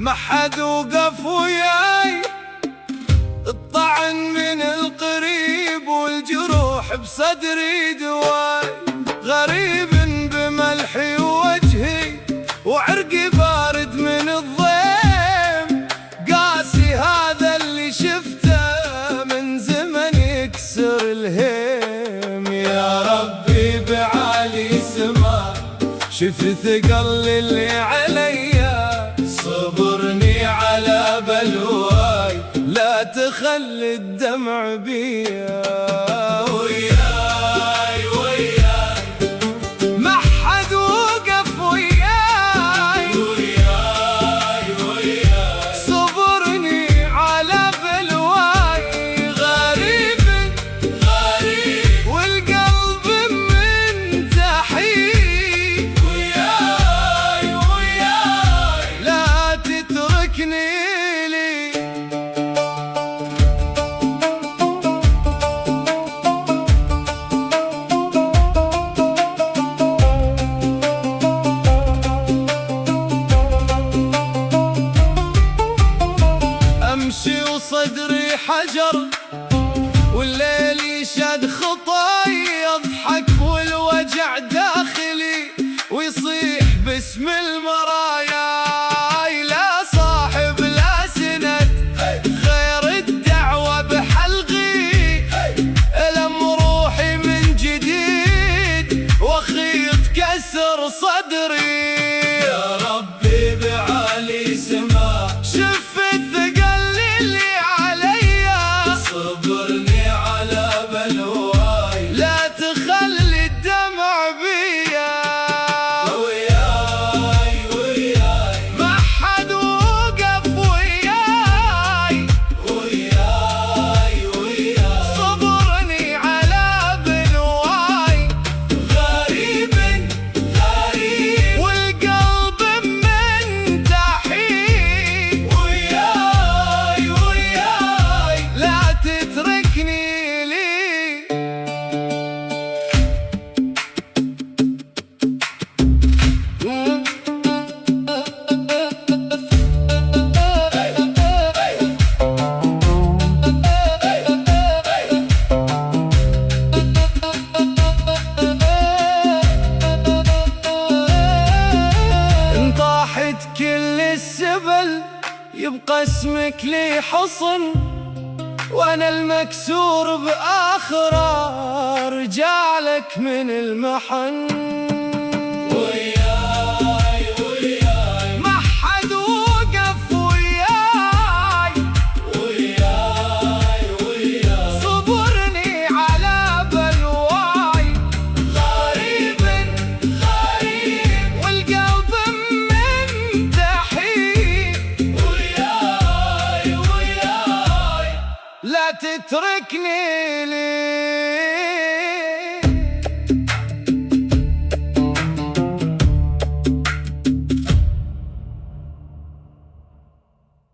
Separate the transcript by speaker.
Speaker 1: ما حد وقف وياي، الطعن من القريب والجروح بصدري دواي. غريب بملحي ووجهي وعرقي بارد من الضيم، قاسي هذا اللي شفته من زمن يكسر الهيم. يا ربي بعالي سما شف ثقل اللي عليا، صبرني على بلواي لا تخلي الدمع بيا. وياي وياي ما حد وقف وياي، وياي وياي صبرني على بلواي. غريب غريب والقلب من تحيي، وياي وياي لا تتركني لي. امشي وصدري حجر والليل يشد خطاي، يضحك والوجع داخلي ويصيح باسم المرايا. لا صاحب لا سند غير الدعوة بحلقي، ألم روحي من جديد وخيط كسر صدري. يا ربي بعالي سما شف الثقل اللي عليا، صبرني على بلواي لا تخلي الدمع بيا. وياي وياي ما حد وقف وياي، وياي وياي صبرني على بلواي. غريب غريب والقلب من تحيي، وياي وياي لا تتركني لي. انطاحت كل السبل يبقى اسمك لي حصن، وانا المكسور باخره ارجع لك من المحن. وياي وياي ما حد وقف وياي، وياي وياي صبرني على بلواي. غريب غريب والقلب من تحيي، وياي وياي لا تتركني لي.